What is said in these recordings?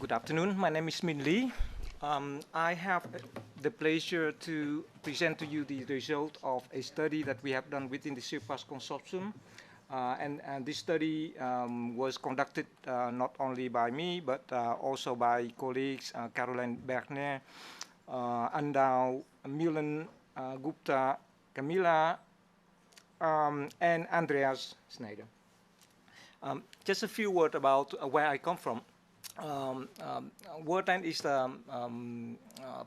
Good afternoon. My name is Minh. I have the pleasure to present to you the result of a study that we have done within the CIRPASS consortium. And this study was conducted not only by me, but also by colleagues Caroline Bergner, Andau, Milan, Gupta, Camilla, and Andreas Snyder. Just a few words about where I come from. Worldline is a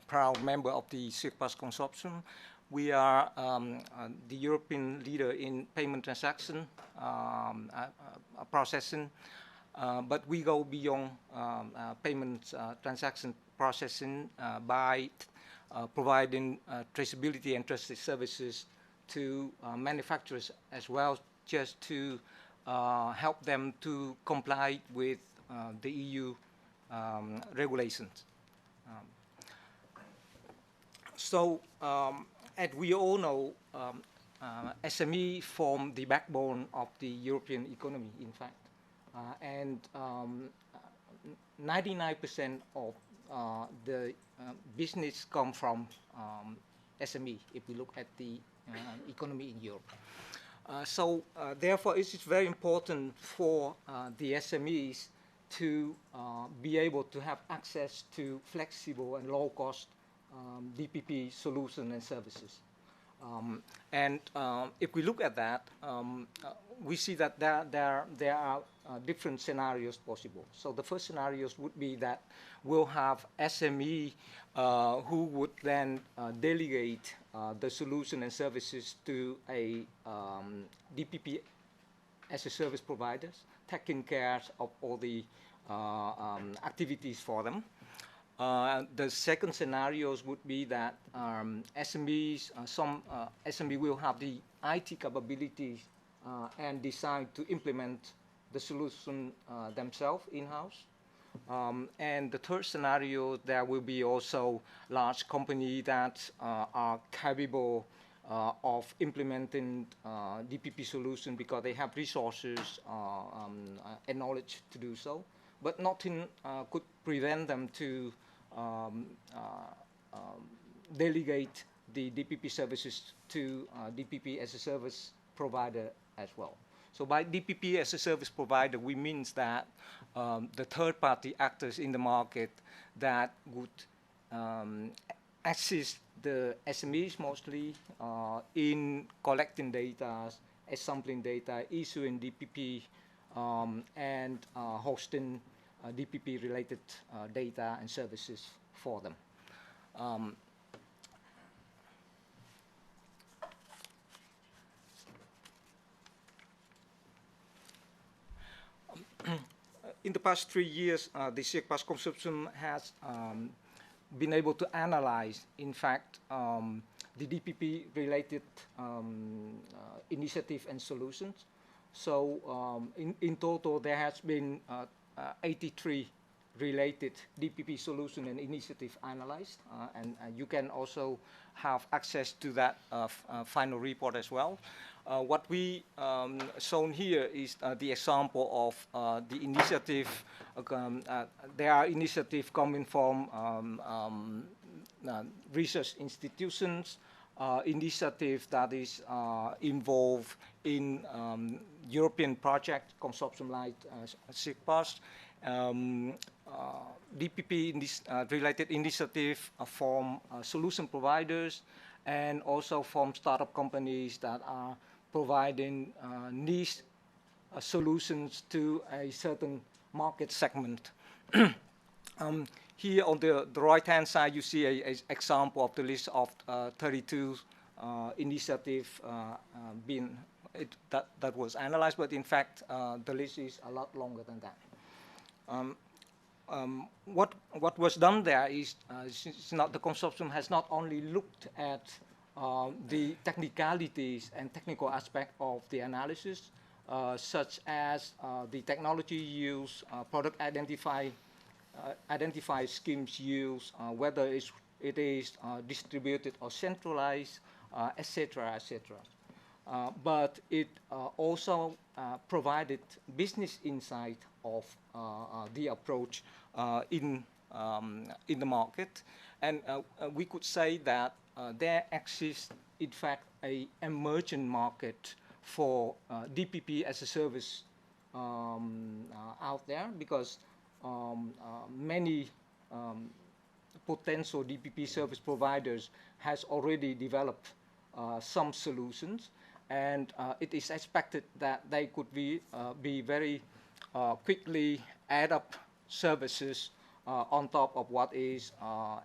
proud member of the CIRPASS consortium. We are the European leader in payment transaction processing, but we go beyond payment transaction processing by providing traceability and trusted services to manufacturers as well, just to help them to comply with the EU regulations. As we all know, SME form the backbone of the European economy, in fact. And 99% of the business come from SME, if we look at the economy in Europe. Therefore, it is very important for the SMEs to be able to have access to flexible and low-cost DPP solutions and services. If we look at that, we see that there are different scenarios possible. So the first scenarios would be that we'll have SME who would then delegate the solution and services to a DPP-as-a-Service providers, taking care of all the activities for them. The second scenarios would be that SMEs, some SME will have the IT capabilities and decide to implement the solution themselves in-house. And the third scenario, there will be also large companies that are capable of implementing DPP solution because they have resources and knowledge to do so. But nothing could prevent them to delegate the DPP services to DPP-as-a-Service provider as well. So by DPP-as-a-Service provider, we mean that the third-party actors in the market that would assist the SMEs mostly in collecting data, sampling data, issuing DPP, and hosting DPP-related data and services for them. In the past 3 years, the CIRPASS consortium has been able to analyze, in fact, the DPP-related initiative and solutions. So in total, there has been 83 related DPP solution and initiative analyzed, and you can also have access to that final report as well. What we shown here is the example of the initiative. There are initiatives coming from research institutions, initiative that is involved in European project consortium like CIRPASS, DPP in this related initiative from solution providers, and also from startup companies that are providing niche solutions to a certain market segment. Here on the right-hand side, you see an example of the list of 32 initiatives that was analyzed, but in fact, the list is a lot longer than that. What was done there is, the consortium has not only looked at the technicalities and technical aspect of the analysis, such as the technology used, product identifier schemes used, whether it is distributed or centralized, etc., etc. but it also provided business insight of the approach in the market. And we could say that there exists, in fact, an emerging market for DPP as a service out there, because many potential DPP service providers has already developed some solutions, and it is expected that they could be very quickly add up services on top of what is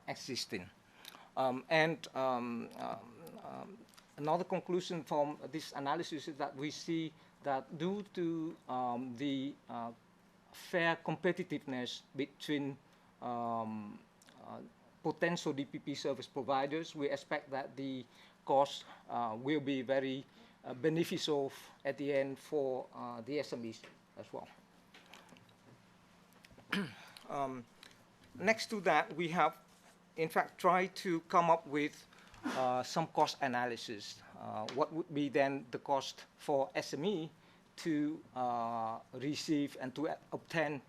existing. Another conclusion from this analysis is that we see that due to the fair competitiveness between potential DPP service providers, we expect that the cost will be very beneficial at the end for the SMEs as well. Next to that, we have, in fact, tried to come up with some cost analysis. What would be then the cost for SME to receive and to obtain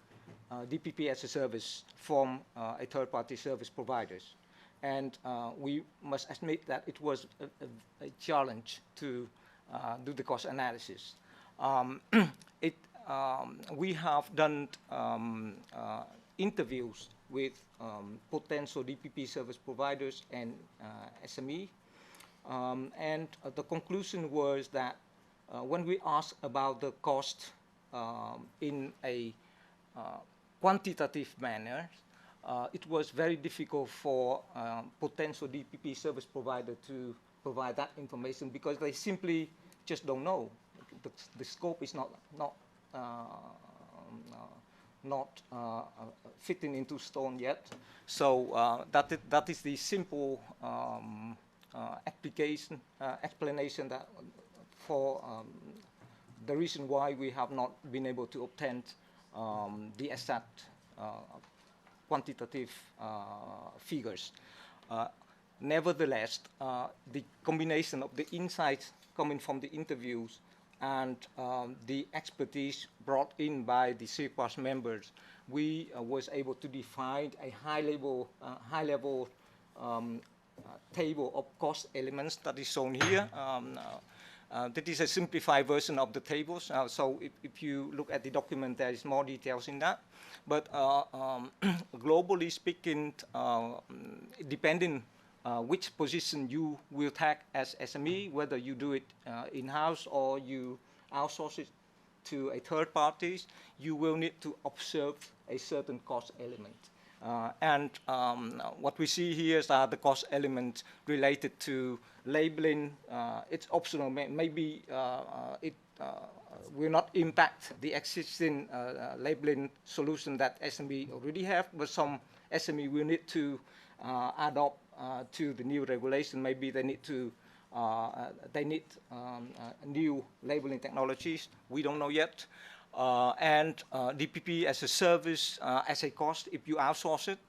DPP as a service from a third-party service providers? And we must admit that it was a challenge to do the cost analysis. We have done interviews with potential DPP service providers and SME, and the conclusion was that when we asked about the cost in a quantitative manner, it was very difficult for potential DPP service provider to provide that information, because they simply just don't know. The scope is not fitting into stone yet. So that is the simple explanation that for the reason why we have not been able to obtain the exact quantitative figures. Nevertheless, the combination of the insights coming from the interviews and the expertise brought in by the CIRPASS members, we was able to define a high-level table of cost elements that is shown here. That is a simplified version of the tables. So if you look at the document, there is more details in that. But globally speaking, depending which position you will take as SME, whether you do it in-house or you outsource it to a third party, you will need to observe a certain cost element. What we see here are the cost elements related to labeling. It's optional. Maybe it will not impact the existing labeling solution that SME already have, but some SME will need to adopt to the new regulation. Maybe they need to new labeling technologies. We don't know yet. DPP as a service, as a cost, if you outsource it,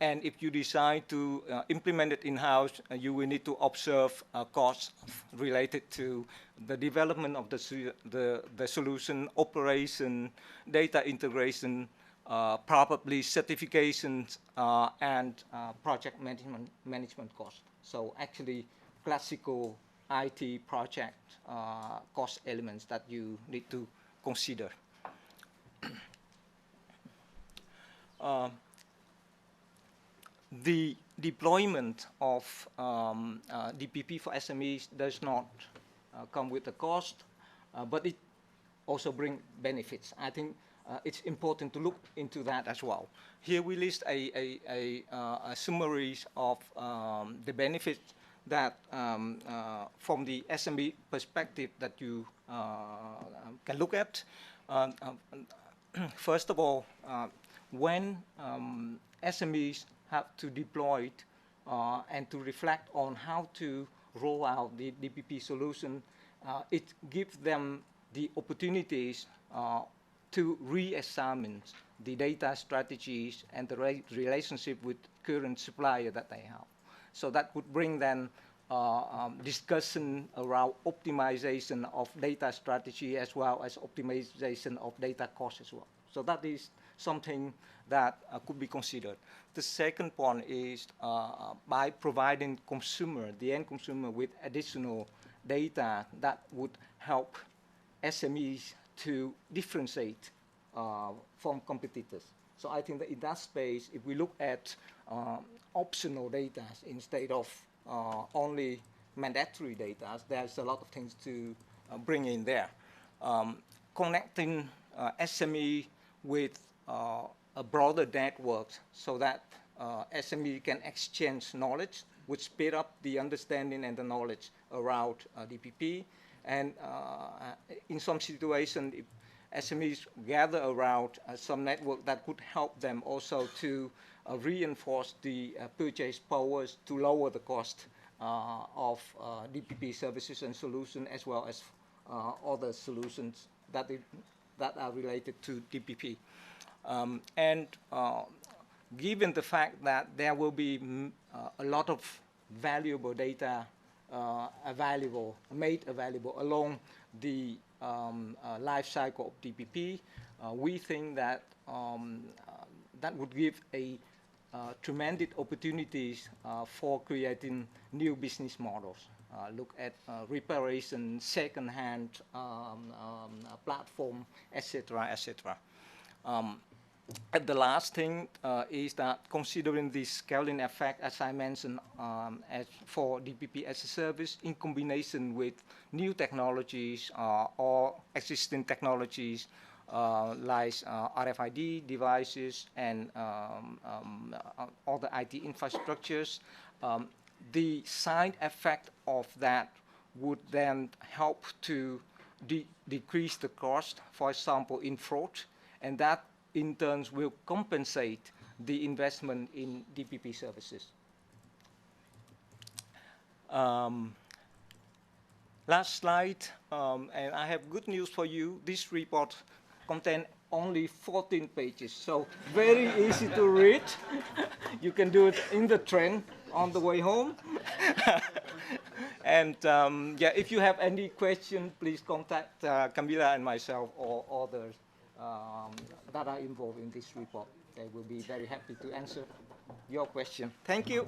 and if you decide to implement it in-house, you will need to observe costs related to the development of the solution, operation, data integration, probably certifications, and project management costs. So actually, classical IT project cost elements that you need to consider. The deployment of DPP for SMEs does not come with a cost, but it also brings benefits. I think it's important to look into that as well. Here we list a summary of the benefits that from the SME perspective that you can look at. First of all, when SMEs have to deploy it and to reflect on how to roll out the DPP solution, it gives them the opportunities to re-examine the data strategies and the relationship with current supplier that they have. So that would bring them discussion around optimization of data strategy as well as optimization of data cost as well. So that is something that could be considered. The second point is by providing the end consumer with additional data that would help SMEs to differentiate from competitors. So I think that in that space, if we look at optional data instead of only mandatory data, there's a lot of things to bring in there. Connecting SME with a broader network so that SME can exchange knowledge, would speed up the understanding and the knowledge around DPP. And in some situations, if SMEs gather around some network that could help them also to reinforce the purchase powers to lower the cost of DPP services and solutions, as well as other solutions that are related to DPP. Given the fact that there will be a lot of valuable data made available along the life cycle of DPP, we think that that would give a tremendous opportunities for creating new business models. Look at reparation, second-hand platform, etc., etc. And the last thing is that considering the scaling effect, as I mentioned, as for DPP-as-a-Service, in combination with new technologies or existing technologies like RFID devices and other IT infrastructures, the side effect of that would then help to decrease the cost, for example, in fraud, and that in turn will compensate the investment in DPP services. Last slide, and I have good news for you. This report contains only 14 pages, so very easy to read. You can do it in the train on the way home. And yeah, if you have any question, please contact Camila and myself or others that are involved in this report. They will be very happy to answer your question. Thank you.